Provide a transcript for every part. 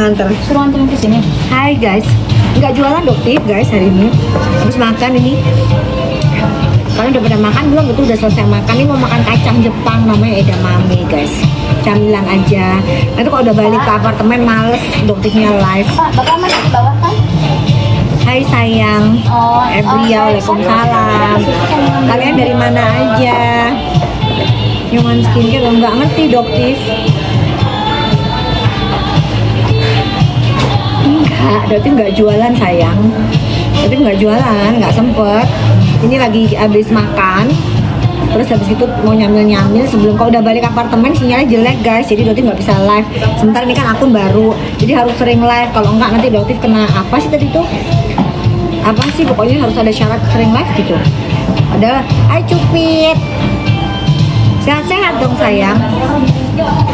Antar. Suruh anterin ke sini. Hai guys, nggak jualan doktif guys hari ini. Habis makan ini. Kalian udah pada makan belum? Betul udah selesai makan. Ini mau makan kacang Jepang namanya edamame guys. Camilan aja. Nanti kalau udah balik ke apartemen males doktifnya live. Pak, Bapak masih di bawah kan? Hai sayang. Ebria, waalaikumsalam. Kalian dari mana aja? Nyoman skincare lo nggak ngerti doktif. Enggak, doktif nggak jualan sayang. Doktif nggak jualan, nggak sempet. Ini lagi habis makan. Terus habis itu mau nyamil-nyamil sebelum kau udah balik apartemen sinyalnya jelek guys. Jadi doktif nggak bisa live. Sebentar ini kan akun baru. Jadi harus sering live. Kalau enggak nanti doktif kena apa sih tadi tuh? Apa sih pokoknya harus ada syarat sering live gitu. Adalah, hai Cupit. Sehat-sehat dong sayang.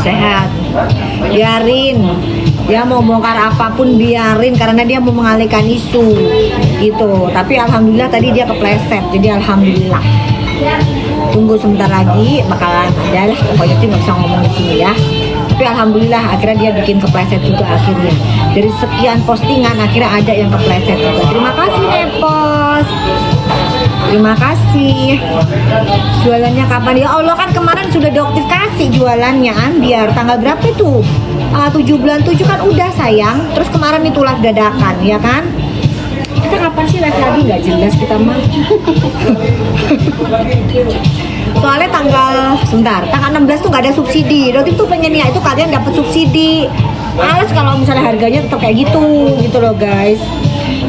Sehat. Biarin. Dia mau bongkar apapun biarin karena dia mau mengalihkan isu gitu. Tapi alhamdulillah tadi dia kepleset. Jadi alhamdulillah. Tunggu sebentar lagi bakalan ada lah. Pokoknya tuh nggak bisa ngomong di sini ya. Tapi alhamdulillah akhirnya dia bikin kepleset juga akhirnya. Dari sekian postingan akhirnya ada yang kepleset juga. Terima kasih Nepos. Terima kasih. Jualannya kapan? Ya Allah kan kemarin sudah doktif kasih jualannya Ambiar. Tanggal berapa itu? Tanggal 7 bulan 7 kan udah sayang. Terus kemarin itu live dadakan ya kan? Kita kapan sih live lagi? Nggak jelas kita mah. Soalnya tanggal 16 tuh nggak ada subsidi. Doktif tuh pengen ya itu kalian dapat subsidi. Males kalau misalnya harganya tetap kayak gitu loh guys.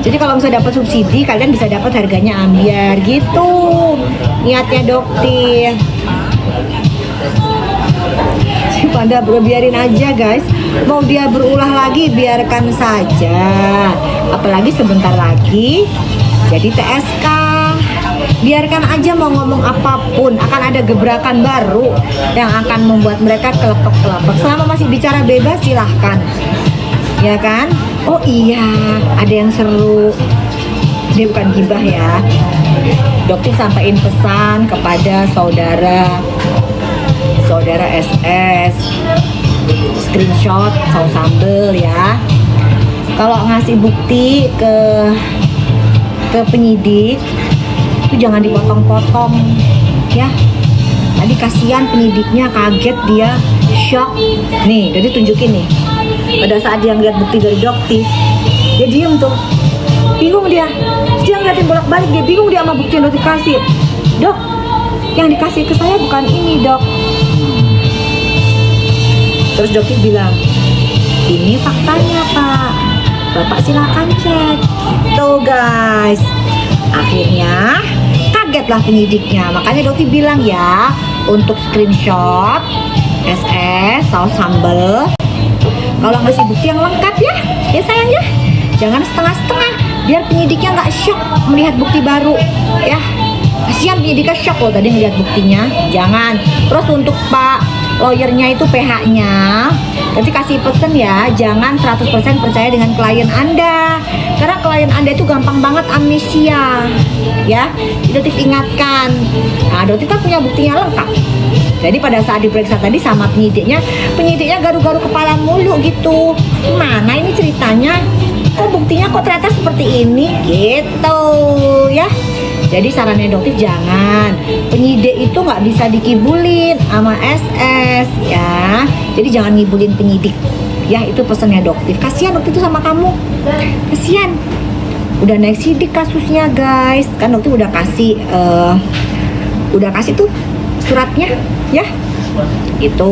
Jadi kalau misalnya dapat subsidi kalian bisa dapat harganya Ambiar gitu. Niatnya doktif. Si Panda bro biarin aja guys. Mau dia berulah lagi biarkan saja. Apalagi sebentar lagi jadi TSK. Biarkan aja mau ngomong apapun, akan ada gebrakan baru yang akan membuat mereka kelepek-kelepek. Selama masih bicara bebas silahkan, ya kan? Oh iya, ada yang seru. Dia bukan gibah ya. Dokter sampaikan pesan kepada saudara SS, screenshot saus sambel ya. Kalau ngasih bukti ke penyidik itu jangan dipotong-potong ya. Tadi kasihan penyidiknya kaget, dia shock nih. Jadi tunjukin nih pada saat dia ngeliat bukti dari doktif dia diem tuh, bingung dia. Terus dia ngeliatin bolak-balik, dia bingung dia sama bukti yang doktif kasih. Dok, yang dikasih ke saya bukan ini dok. Terus doktif bilang, ini faktanya pak, bapak silakan cek gitu guys. Akhirnya kagetlah penyidiknya. Makanya dokter bilang ya, untuk screenshot SS saus sambel kalau ngasih bukti yang lengkap ya sayang ya, jangan setengah-setengah biar penyidiknya nggak shock melihat bukti baru ya. Kasihan penyidiknya shock loh tadi melihat buktinya. Jangan. Terus untuk pak lawyernya itu PH-nya nanti kasih pesen ya, jangan 100% percaya dengan klien Anda karena klien Anda itu gampang banget amnesia ya. Dokter ingatkan. Nah dokter kan punya buktinya lengkap. Jadi pada saat diperiksa tadi sama penyidiknya garu-garu kepala mulu gitu. Mana ini ceritanya? Kok buktinya kok ternyata seperti ini gitu ya. Jadi sarannya dokter jangan, penyidik itu nggak bisa dikibulin sama SS ya. Jadi jangan ngibulin penyidik ya, itu pesannya dokter. Kasihan dokter itu sama kamu, kasihan. Udah naik sidik kasusnya guys, kan dokter udah kasih tuh suratnya ya, itu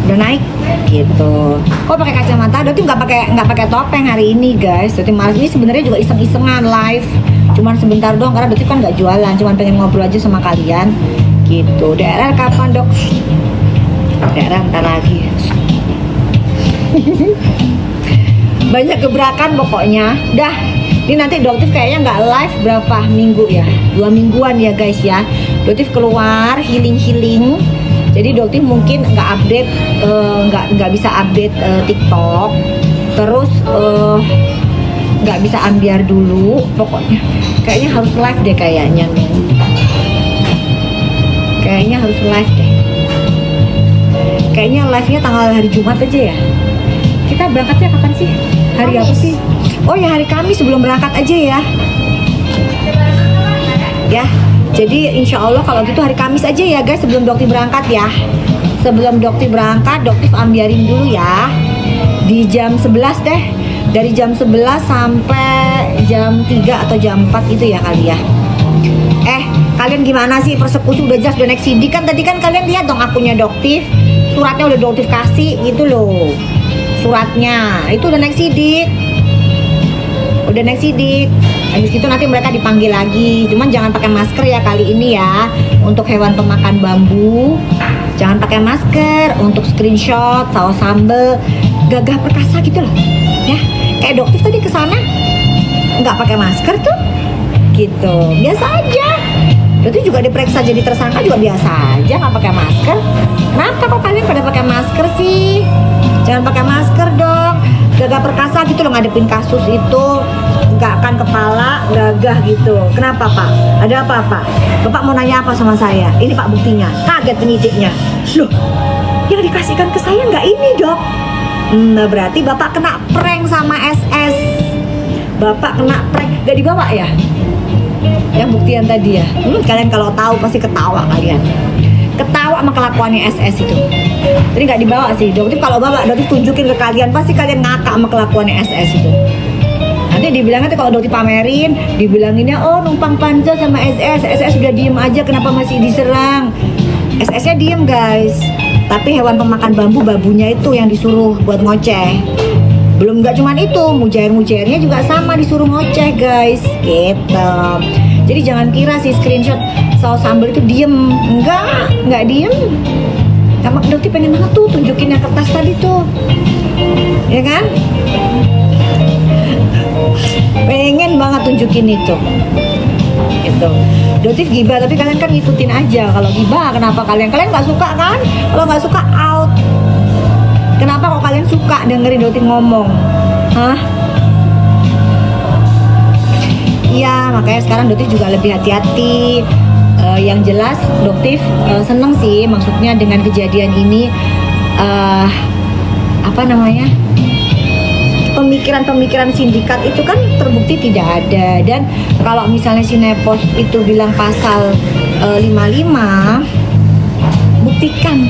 udah naik gitu. Kok pakai kacamata? Dokter nggak pakai topeng hari ini guys. Dokter malas. Ini sebenarnya juga iseng-isengan live, cuman sebentar doang karena dokter kan nggak jualan, cuman pengen ngobrol aja sama kalian gitu. DRR kapan dok? DRR ntar lagi. Banyak gebrakan pokoknya. Dah, ini nanti dokter kayaknya nggak live berapa minggu ya, 2 mingguan ya guys ya. Dokter keluar healing. Jadi dokter mungkin nggak update, nggak bisa update TikTok, terus nggak bisa Ambiar dulu. Pokoknya kayaknya harus live deh kayaknya nih. Kayaknya harus live deh. Kayaknya live-nya tanggal hari Jumat aja ya. Kita berangkatnya kapan sih? Hari apa Kamis. sih? Oh ya, hari Kamis sebelum berangkat aja ya. Ya, jadi insya Allah kalau gitu hari Kamis aja ya guys, sebelum Dokti berangkat ya. Sebelum Dokti berangkat, Dokti ambiarin dulu ya. Di jam 11 deh. Dari jam 11 sampai jam 3 atau jam 4 gitu ya kali ya. Kalian gimana sih, persekusi udah jelas udah naik sidik kan, tadi kan kalian lihat dong akunnya Doktif, suratnya udah Doktif kasih gitu loh, suratnya itu udah naik sidik, habis itu nanti mereka dipanggil lagi, cuman jangan pakai masker ya kali ini ya, untuk hewan pemakan bambu jangan pakai masker, untuk screenshot saus sambel Gagah Perkasa gitu loh ya, kayak Doktif tadi kesana nggak pakai masker tuh gitu, biasa aja. Berarti juga diperiksa jadi tersangka juga biasa aja, nggak pakai masker. Kenapa kok kalian pada pakai masker sih? Jangan pakai masker dong. Gagah Perkasa gitu loh ngadepin kasus itu, nggak akan kepala gagah gitu. Kenapa Pak? Ada apa-apa? Bapak mau nanya apa sama saya? Ini Pak buktinya. Kaget penyidiknya. Loh, yang dikasihkan ke saya nggak ini dok? Nah berarti Bapak kena prank sama SS. Bapak kena prank, nggak dibawa ya? Yang buktian tadi ya, kalian kalau tahu pasti ketawa kalian, ketawa sama kelakuannya SS itu. Jadi nggak dibawa sih, Doktif kalau bawa, Doktif tunjukin ke kalian, pasti kalian ngakak sama kelakuannya SS itu. Nanti dibilangnya tuh kalau Doktif pamerin, dibilanginnya oh numpang panja sama SS udah diem aja, kenapa masih diserang? SS-nya diem guys, tapi hewan pemakan bambu babunya itu yang disuruh buat ngoceh. Belum nggak cuman itu, mujair-mujairnya juga sama disuruh ngoceh guys, gitu. Jadi jangan kira si screenshot saus sambal itu diem, nggak diem. Sama Dokti pengen banget tuh tunjukin yang kertas tadi tuh, ya kan? Pengen banget tunjukin itu, gitu. Doktif gibah, tapi kalian kan ngikutin aja. Kalau gibah, kenapa kalian nggak suka kan? Kalau nggak suka out. Kenapa kok kalian suka dengerin Doktif ngomong? Hah? Iya, makanya sekarang Doktif juga lebih hati-hati. Yang jelas Doktif seneng sih, maksudnya dengan kejadian ini pemikiran-pemikiran sindikat itu kan terbukti tidak ada. Dan kalau misalnya si Nepos itu bilang pasal 55, buktikan.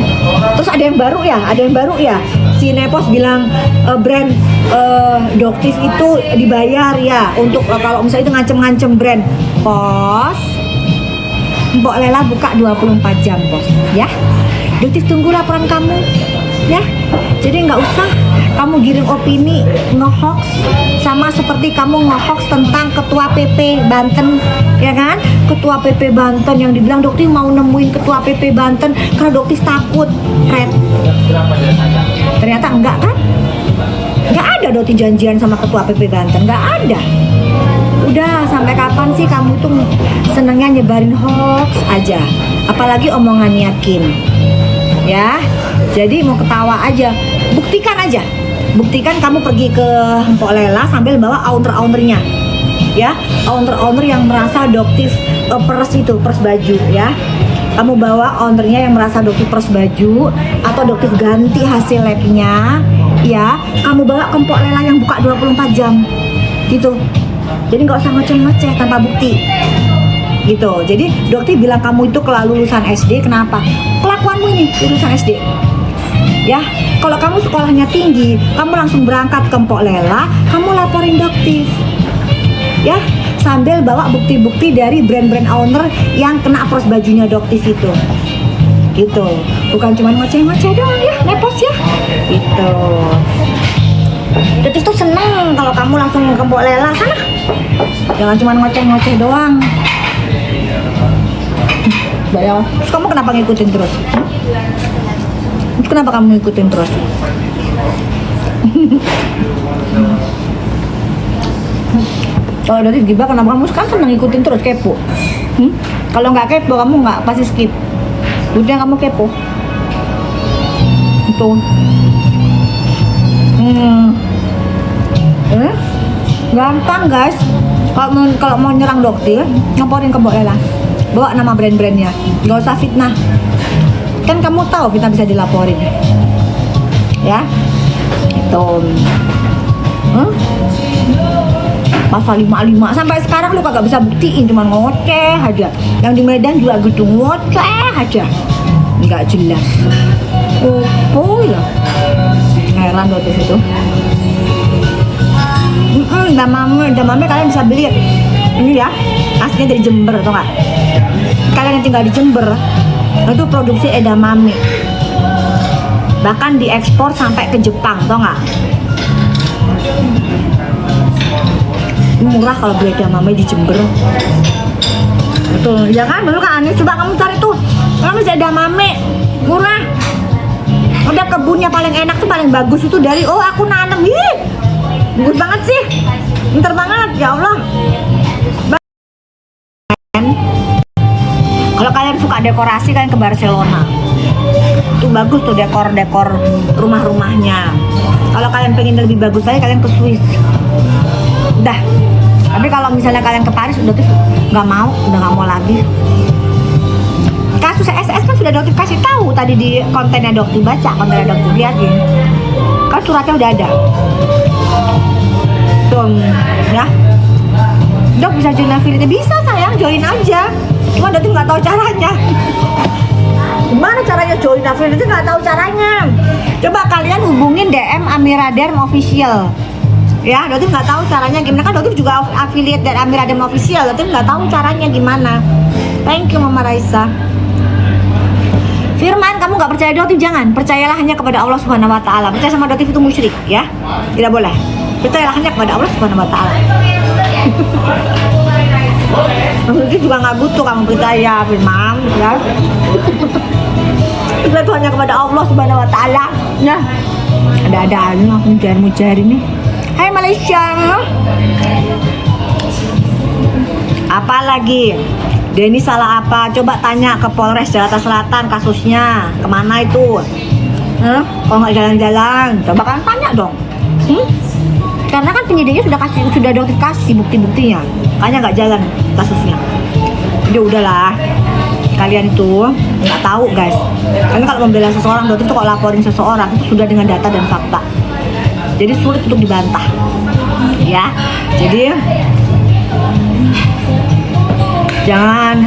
Terus ada yang baru ya, si Nepos bilang brand Doktif itu dibayar ya untuk kalau misalnya itu ngancem-ngancem brand. Pos, Mbok Lela buka 24 jam pos ya. Doktif tunggu laporan kamu ya. Jadi nggak usah kamu giring opini nge-hoax, sama seperti kamu nge-hoax tentang ketua PP Banten ya kan, ketua PP Banten yang dibilang Doktif mau nemuin ketua PP Banten karena Doktif takut red. Ternyata enggak kan, nggak ada Doktif janjian sama ketua PP Banten, nggak ada. Udah, sampai kapan sih kamu tuh senengnya nyebarin hoax aja, apalagi omongannya Kim ya. Jadi mau ketawa aja, buktikan kamu pergi ke Mpok Lela sambil bawa owner-ownernya ya, owner yang merasa Doktif pers baju ya. Kamu bawa ownernya yang merasa Doktif pers baju atau Doktif ganti hasil labnya ya, kamu bawa ke Mpok Lela yang buka 24 jam gitu. Jadi nggak usah ngoceh-ngoceh tanpa bukti gitu. Jadi Doktif bilang kamu itu kelulusan SD, kenapa? Kelakuanmu ini lulusan SD ya. Kalau kamu sekolahnya tinggi, kamu langsung berangkat ke Mpok Lela, kamu laporin Doktif ya, sambil bawa bukti-bukti dari brand-brand owner yang kena pros bajunya Doktif itu gitu. Bukan cuma ngoceh-ngoceh doang ya, Nepos ya gitu. Doktif tuh seneng kalau kamu langsung ke Mpok Lela sana, jangan cuma ngoceh-ngoceh doang. Bayang, terus kamu kenapa ngikutin terus? Kenapa kamu ngikutin terus? Kalau Doktif gibah, kenapa kamu sekarang seneng ngikutin terus, kepo? Kalau nggak kepo, kamu nggak pasti skip. Udah kamu kepo. Itu. Gampang guys. Kalau mau nyerang Doktif, ngaporin ke Mbok Lela. Bawa nama brand-brandnya. Nggak usah fitnah. Kan kamu tahu kita bisa dilaporin. Ya. Itu. Pasal 55 sampai sekarang lu kagak bisa buktiin, cuma ngoceh aja. Yang di Medan juga gitu ngoceh aja, nggak jelas. Oh ya, heran waktu itu. Damame kalian bisa beli ini ya, aslinya dari Jember, tau nggak? Kalian yang tinggal di Jember itu produksi edamame, bahkan diekspor sampai ke Jepang, tau nggak? Murah kalau beli edamame di Jember. Betul, ya kan? Betul kan Anis? Coba kamu cari tuh, kamu bisa edamame murah. Udah kebunnya paling enak tuh, paling bagus itu dari aku nanam. Ih, bagus banget sih, pinter banget, ya Allah. Kalau kalian suka dekorasi, kalian ke Barcelona. Itu bagus tuh dekor rumah-rumahnya. Kalau kalian pengen lebih bagus lagi, kalian ke Swiss. Udah. Tapi kalau misalnya kalian ke Paris udah tuh udah nggak mau lagi. Kasus SS kan sudah dokter kasih tahu tadi di kontennya dokter, baca kontennya dokter, liatin. Kan suratnya udah ada. Tuh, ya. Dok bisa join affiliate? Bisa sayang, join aja. Cuma dokter nggak tahu caranya. Gimana caranya join affiliate? Itu nggak tahu caranya. Coba kalian hubungin DM Amira Derm Official. Ya, Dotif nggak tahu caranya gimana, kan Dotif juga affiliate dari Amira Derm Official. Dotif nggak tahu caranya gimana. Thank you Mama Raisa. Firman, kamu nggak percaya Dotif? Jangan, percayalah hanya kepada Allah Subhanahu Wa Taala. Percaya sama Dotif itu musyrik, ya? Tidak boleh. Percayalah hanya kepada Allah Subhanahu Wa Taala. Dotif juga nggak butuh kamu percaya, Firman, ya? Itu hanya kepada Allah Subhanahu Wa Taala, ya? Ada-ada aja aku mujar ini. Hai Malaysia. Apa lagi? Denny salah apa? Coba tanya ke Polres Jakarta Selatan kasusnya. Kemana itu? Kalau nggak jalan-jalan, coba kan tanya dong. Karena kan penyidiknya sudah dokter kasih bukti-buktinya. Makanya nggak jalan kasusnya. Jadi udahlah. Kalian itu nggak tahu guys. Karena kalau membela seseorang, dokter itu kalau laporin seseorang itu sudah dengan data dan fakta. Jadi sulit untuk dibantah, ya. Jadi jangan.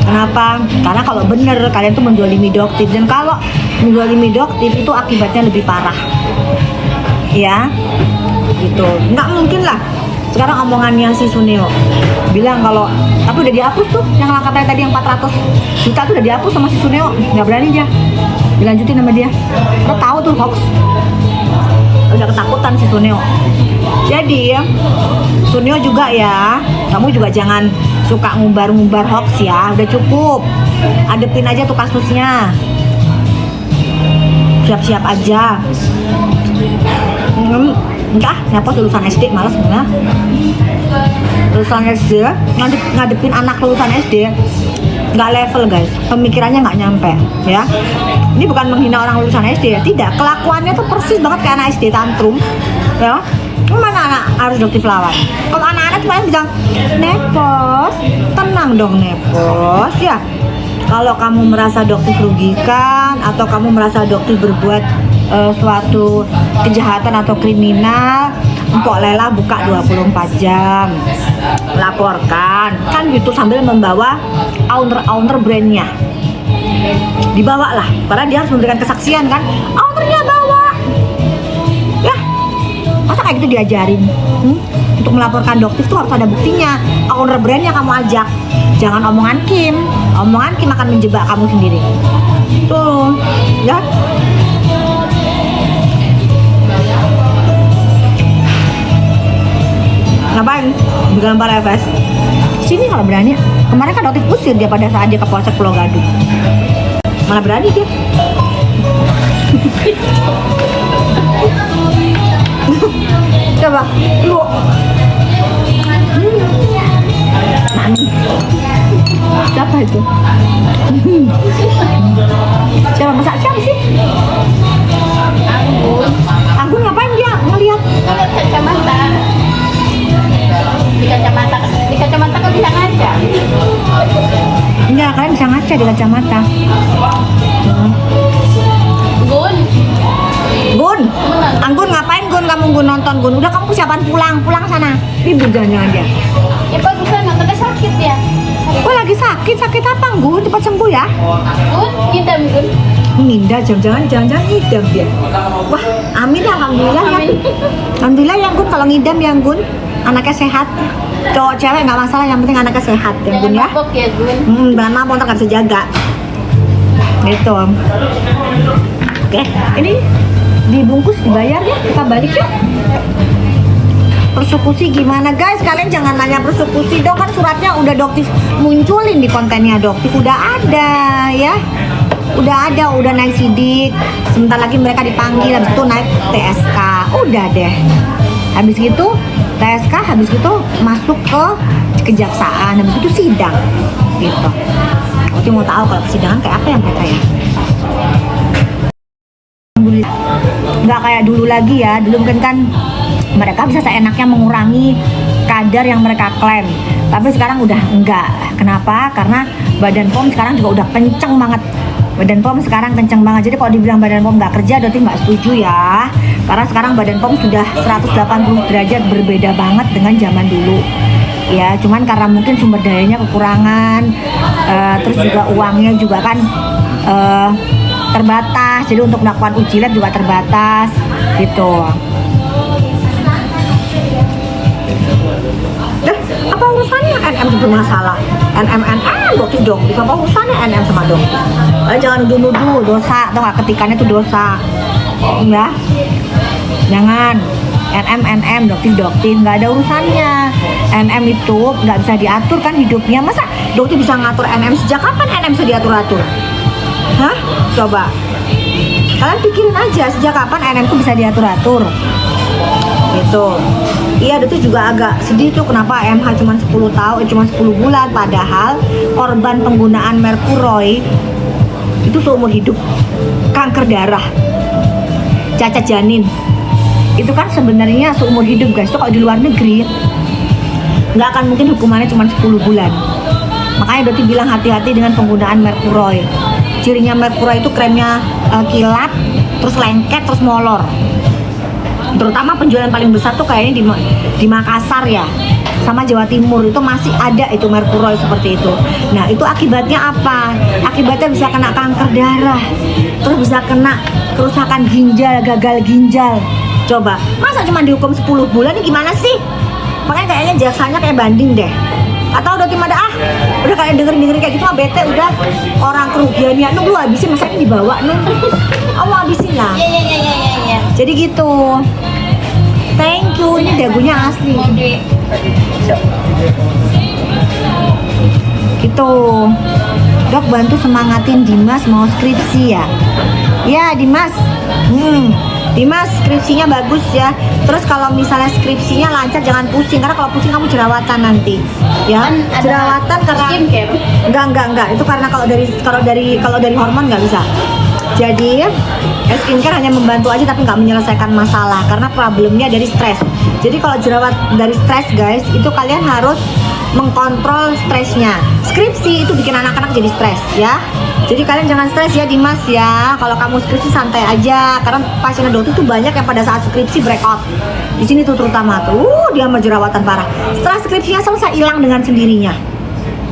Kenapa? Karena kalau bener kalian tuh menzolimi dokter, dan kalau menzolimi dokter itu akibatnya lebih parah, ya. Gitu. Nggak mungkin lah. Sekarang omongannya si Suneo bilang kalau, tapi udah dihapus tuh yang katanya tadi yang 400 juta tuh udah dihapus sama si Suneo. Nggak berani dia dilanjutin sama dia. Lo tahu tuh hoax. Udah ketakutan si Suneo. Jadi Suneo juga ya, kamu juga jangan suka ngumbar-ngumbar hoax ya. Udah cukup, adepin aja tuh kasusnya. Siap-siap aja. Entah, nyapa lulusan SD, malas mana? Lulusan SD, ngadepin anak lulusan SD nggak level guys, pemikirannya nggak nyampe, ya. Ini bukan menghina orang lulusan SD ya, tidak. Kelakuannya tuh persis banget kayak anak SD tantrum, ya. Mana anak harus dokter lawan? Kalau anak-anak cuma bilang Nepos, tenang dong Nepos, ya. Kalau kamu merasa dokter rugikan atau kamu merasa dokter berbuat suatu kejahatan atau kriminal, Empok Lela buka 24 jam, laporkan, kan gitu, sambil membawa owner brandnya, dibawa lah, karena dia harus memberikan kesaksian kan, ownernya bawa, ya, masa kayak gitu diajarin, untuk melaporkan dokter itu harus ada buktinya, owner brandnya kamu ajak, jangan omongan Kim akan menjebak kamu sendiri, tuh, ya. Ngapain? Digambar FS. Sini kalau berani. Kemarin kan dokter usir dia pada saat dia ke Polsek Pulau Gadung. Malah berani dia. Coba, lu. Nani. Siapa itu? Siapa masak siapa sih? Anggun ngapain dia ngeliat? Ngeliat kacamata. Di kacamata kan bisa ngaca. Enggak, kalian bisa ngaca di kacamata. nunggu nonton Gun. Udah kamu persiapan pulang sana. Libur jangan-jangan dia. Ya bagusan nontonnya sakit ya. Oh lagi sakit apa Gun? Cepat sembuh ya. Gun, ngidam Gun. Ngidam, jangan-jangan ngidam dia. Wah, amin ya, alhamdulillah ya. Amin. Alhamdulillah ya Gun, kalau ngidam ya Gun, anaknya sehat. Cowok cewek nggak masalah, yang penting anaknya sehat ya Jangan Gun ya. mabok ya Gun. Jangan mabok, ntar nggak bisa jaga. Gitu. Oke, ini dibungkus, dibayar ya, kita balik ya. Persekusi gimana guys? Kalian jangan nanya persekusi dong, kan suratnya udah Doktif munculin di kontennya Doktif, udah ada ya. Udah naik sidik. Sebentar lagi mereka dipanggil, habis itu naik TSK. Udah deh. Habis gitu TSK, habis itu masuk ke kejaksaan, habis itu sidang. Gitu. Oke, mau tahu kalau persidangan kayak apa yang mereka ya? Alhamdulillah. Nggak kayak dulu lagi ya. Dulu mungkin kan mereka bisa seenaknya mengurangi kadar yang mereka klaim. Tapi sekarang udah enggak. Kenapa? Karena Badan POM sekarang juga udah kenceng banget. Badan POM sekarang kenceng banget. Jadi kalau dibilang Badan POM nggak kerja, berarti nggak setuju ya. Karena sekarang Badan POM sudah 180 derajat berbeda banget dengan zaman dulu. Ya, cuman karena mungkin sumber dayanya kekurangan, terus juga uangnya juga kan terbatas. Jadi untuk melakukan uji lab juga terbatas, gitu. Apa urusannya NM bermasalah? NM Doktif apa urusannya NM sama Doktif? Jangan nuduh-nuduh, dosa atau nggak, ketikannya itu dosa ya. Jangan NM Doktif nggak ada urusannya. NM itu nggak bisa diatur kan hidupnya. Masa Doktif bisa ngatur NM? Sejak kapan NM bisa diatur-atur? Hah? Coba kalian pikirin aja, sejak kapan NM itu bisa diatur-atur gitu. Iya, itu juga agak sedih tuh kenapa MH cuma 10 tahun, cuma 10 bulan, padahal korban penggunaan merkuroid itu seumur hidup. Kanker darah, cacat janin, itu kan sebenarnya seumur hidup guys. Itu kalau di luar negeri nggak akan mungkin hukumannya cuma 10 bulan. Makanya Doti bilang hati-hati dengan penggunaan merkuroid. Cirinya merkuroid itu kremnya kilat, terus lengket, terus molor. Terutama penjualan paling besar tuh kayaknya di Makassar ya, sama Jawa Timur itu masih ada itu merkuroid seperti itu. Nah itu akibatnya apa? Akibatnya bisa kena kanker darah, terus bisa kena kerusakan ginjal, gagal ginjal. Coba, masa cuma dihukum 10 bulan ini gimana sih? Makanya kayaknya jaksanya kayak banding deh. Atau udah tim ada udah kayak dengerin kayak gitu mah bete udah, orang kerugiannya lu habisin, masa ini dibawa lu. Kamu habisin lah. Iya. Jadi gitu. Thank you, ini dagunya asli. Gitu. Dok bantu semangatin Dimas mau skripsi ya. Ya Dimas. Dimas skripsinya bagus ya. Terus kalau misalnya skripsinya lancar jangan pusing, karena kalau pusing kamu jerawatan nanti. Ya. Kan ada Jerawatan karena skincare. Enggak. Itu karena kalau dari hormon nggak bisa. Jadi skincare hanya membantu aja tapi nggak menyelesaikan masalah, karena problemnya dari stres. Jadi kalau jerawat dari stres guys, itu kalian harus mengkontrol stresnya. Skripsi itu bikin anak-anak jadi stres ya. Jadi kalian jangan stres ya Dimas ya. Kalau kamu skripsi santai aja, karena pasien Doktif itu banyak yang pada saat skripsi breakout. Di sini tuh terutama tuh dia sama jerawatan parah. Setelah skripsinya selesai hilang dengan sendirinya.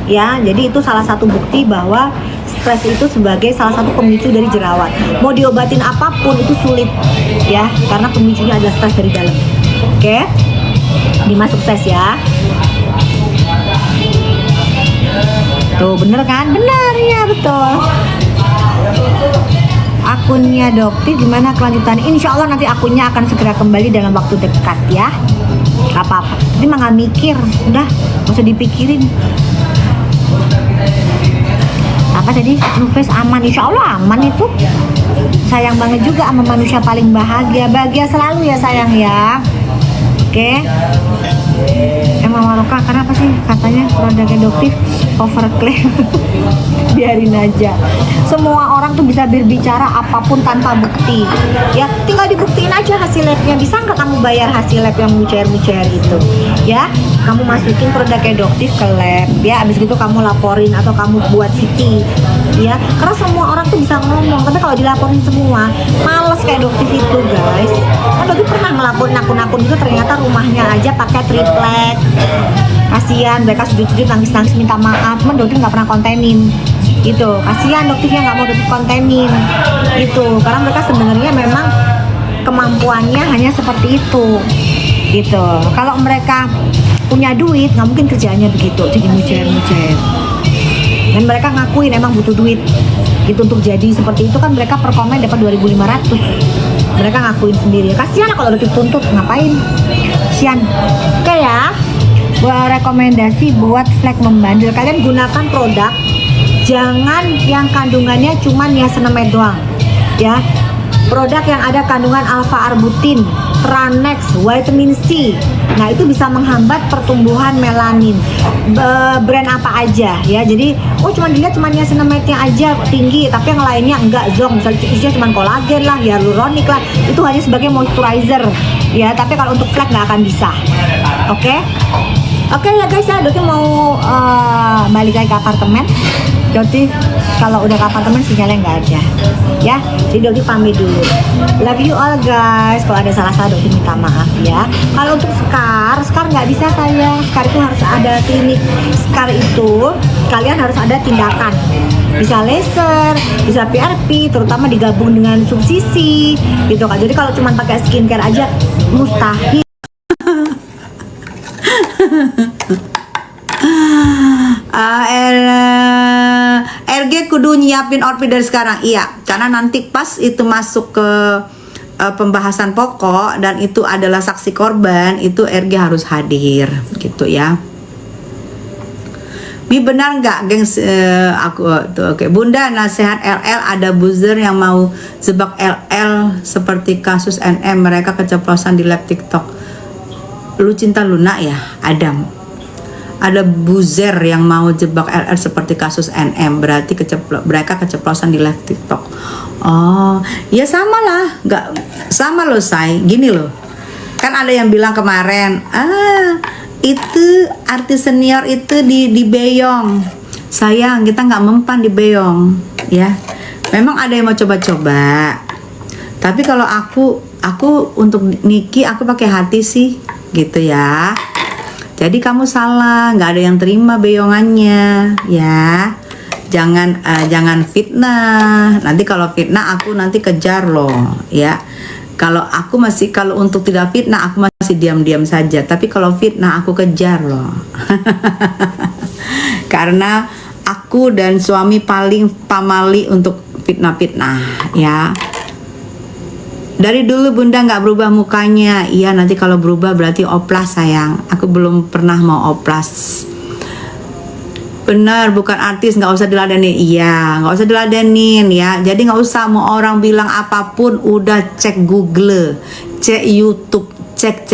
Ya, jadi itu salah satu bukti bahwa stres itu sebagai salah satu pemicu dari jerawat. Mau diobatin apapun itu sulit ya, karena pemicunya adalah stres dari dalam. Oke, Dimas sukses ya. Tuh bener kan? Bener ya, betul. Akunnya Doktif gimana kelanjutannya? Insya Allah nanti akunnya akan segera kembali dalam waktu dekat ya. Gak apa-apa, jadi mah gak mikir, udah gak usah dipikirin. Apa tadi? Nufes aman, insya Allah aman itu. Sayang banget juga sama manusia paling bahagia. Bahagia selalu ya sayang ya. Oke. Emang Maroka kenapa sih katanya produknya Doktif overclaim? Biarin aja. Semua orang tuh bisa berbicara apapun tanpa bukti. Ya tinggal dibuktiin aja hasil labnya. Bisa nggak kamu bayar hasil lab yang mucair-mucair itu? Ya, kamu masukin produknya Doktif ke lab. Ya, abis gitu kamu laporin atau kamu buat CT. Ya, karena semua orang tuh bisa ngomong. Tapi kalau dilaporin semua, males kayak Doktif itu guys. Kan Doktif pernah ngelaporin akun-akun itu ternyata rumahnya aja pakai triplek. Kasihan, mereka sujud-sujud nangis-nangis minta maaf, cuman dokter nggak pernah kontenin gitu. Kasihan dokternya nggak mau dokter kontenin itu, karena mereka sebenarnya memang kemampuannya hanya seperti itu gitu. Kalau mereka punya duit nggak mungkin kerjaannya begitu, jadi mujair-mujair. Dan mereka ngakuin emang butuh duit gitu untuk jadi seperti itu kan. Mereka per komen dapat 2.500, mereka ngakuin sendiri. Kasihan kalau udah dituntut, ngapain? Kasihan. Oke ya, buat rekomendasi buat flek membandel, kalian gunakan produk jangan yang kandungannya cuman niacinamide doang ya. Produk yang ada kandungan alpha arbutin, Tranex, vitamin C. Nah, itu bisa menghambat pertumbuhan melanin. Brand apa aja ya. Jadi, cuma dilihat cuma niacinamide-nya aja tinggi, tapi yang lainnya enggak zonk. Misalnya isinya cuma kolagen lah, hyaluronic lah. Itu hanya sebagai moisturizer ya, tapi kalau untuk flek nggak akan bisa. Oke? Oke ya guys ya, Doti mau balik lagi ke apartemen. Doti kalau udah ke apartemen sinyalnya nggak ada ya, jadi Doti pamit dulu. Love you all guys. Kalau ada salah-salah Doti minta maaf ya. Kalau untuk Scar nggak bisa sayang. Scar itu harus ada klinik. Scar itu kalian harus ada tindakan, bisa laser, bisa PRP, terutama digabung dengan subsisi gitu kan. Jadi kalau cuma pakai skincare aja mustahil. RG kudu nyiapin outfit dari sekarang. Iya, karena nanti pas itu masuk ke pembahasan pokok dan itu adalah saksi korban, itu RG harus hadir gitu ya. Mi benar nggak gengs? Aku tuh oke. Bunda, nasihat LL, ada buzzer yang mau jebak LL seperti kasus NM, mereka keceplosan di live TikTok. Lu cinta Luna ya, Adam? Ada buzzer yang mau jebak LL seperti kasus NM, berarti mereka keceplosan di live TikTok. Oh, ya sama lah, nggak sama loh say. Gini loh, kan ada yang bilang kemarin, itu artis senior itu di Beyong. Sayang, kita nggak mempan di Beyong, ya. Memang ada yang mau coba-coba, tapi kalau aku untuk Niki aku pakai hati sih, gitu ya. Jadi kamu salah, nggak ada yang terima beyongannya, ya. Jangan fitnah. Nanti kalau fitnah aku nanti kejar loh, ya. Kalau untuk tidak fitnah aku masih diam-diam saja. Tapi kalau fitnah aku kejar loh. Karena aku dan suami paling pamali untuk fitnah-fitnah, ya. Dari dulu Bunda nggak berubah mukanya. Iya, nanti kalau berubah berarti oplas sayang. Aku belum pernah mau oplas. Benar, bukan artis, nggak usah diladenin. Iya, nggak usah diladenin ya. Jadi nggak usah mau orang bilang apapun, udah cek Google, cek YouTube, cek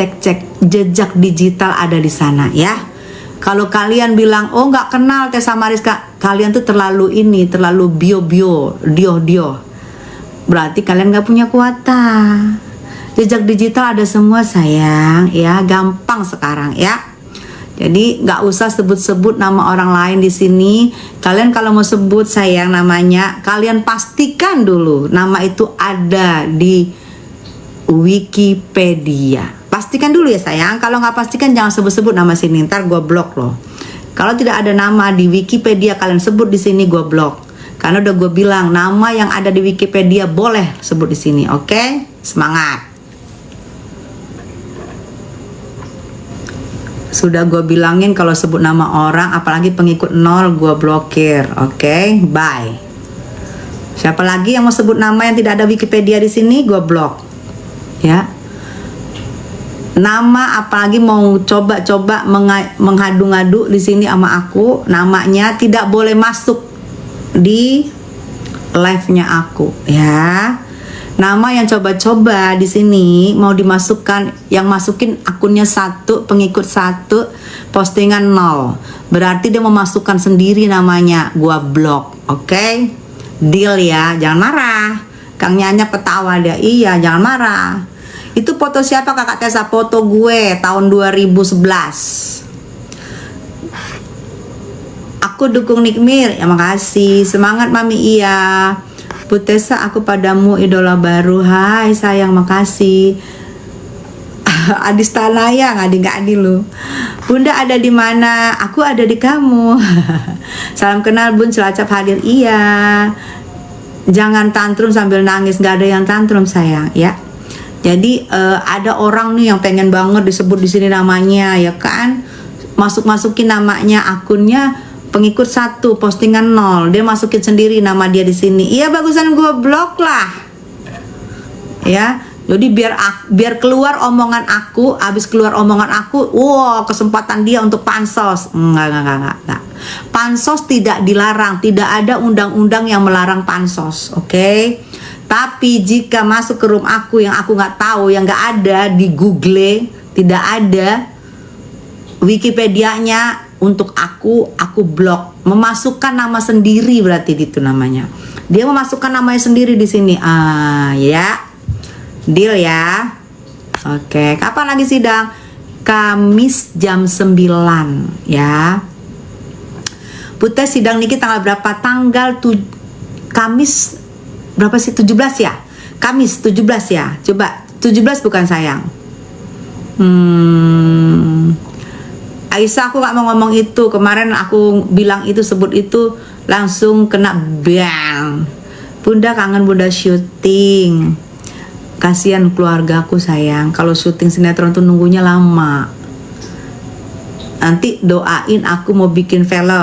jejak digital ada di sana ya. Kalau kalian bilang nggak kenal Tessa Mariska, kalian tuh terlalu dio. Berarti kalian gak punya kuota. Jejak digital ada semua sayang, ya, gampang sekarang ya. Jadi nggak usah sebut-sebut nama orang lain di sini. Kalian kalau mau sebut sayang namanya, kalian pastikan dulu nama itu ada di Wikipedia. Pastikan dulu ya sayang. Kalau nggak pastikan jangan sebut-sebut nama sini, ntar gue blok loh. Kalau tidak ada nama di Wikipedia kalian sebut di sini, gue blok. Karena udah gue bilang nama yang ada di Wikipedia boleh sebut di sini, oke? Semangat. Sudah gue bilangin kalau sebut nama orang, apalagi pengikut 0, gue blokir, oke? Bye. Siapa lagi yang mau sebut nama yang tidak ada Wikipedia di sini, gue blok, ya. Nama apalagi mau coba-coba menghadu-ngadu di sini sama aku, namanya tidak boleh masuk di live-nya aku ya. Nama yang coba-coba di sini mau dimasukkan, yang masukin akunnya 1, pengikut 1, postingan 0. Berarti dia memasukkan sendiri namanya, gua blok. Oke? Deal ya, jangan marah. Kang Nyanya ketawa dia. Iya, jangan marah. Itu foto siapa Kakak Tessa? Foto gue tahun 2011. Aku dukung Nikmir, ya makasih. Semangat Mami, iya. Bu Tessa, aku padamu idola baru. Hai sayang, makasih. Adistanaya nggak adil lu. Bunda ada di mana? Aku ada di kamu. Salam kenal Bun, Cilacap hadir. Iya. Jangan tantrum sambil nangis, nggak ada yang tantrum sayang ya. Jadi ada orang nih yang pengen banget disebut di sini namanya ya kan. Masukin namanya, akunnya pengikut 1, postingan 0. Dia masukin sendiri nama dia di sini. Iya bagusan gue blok lah. Ya. Jadi biar keluar omongan aku, habis keluar omongan aku, wow kesempatan dia untuk pansos. Enggak. Pansos tidak dilarang, tidak ada undang-undang yang melarang pansos, oke? Tapi jika masuk ke room aku yang aku nggak tahu, yang nggak ada di Google, tidak ada Wikipedianya untuk aku blok. Memasukkan nama sendiri berarti itu namanya. Dia memasukkan namanya sendiri di sini. Ya. Deal ya. Oke, kapan lagi sidang? Kamis jam 9 ya. Putih sidang Niki tanggal berapa? Kamis berapa sih? 17 ya? Kamis 17 ya. Coba 17 bukan sayang. Aisyah, aku gak mau ngomong itu. Kemarin aku bilang itu, sebut itu, langsung kena bang. Bunda kangen Bunda syuting. Kasihan keluargaku sayang, kalau syuting sinetron tuh nunggunya lama. Nanti doain aku mau bikin film.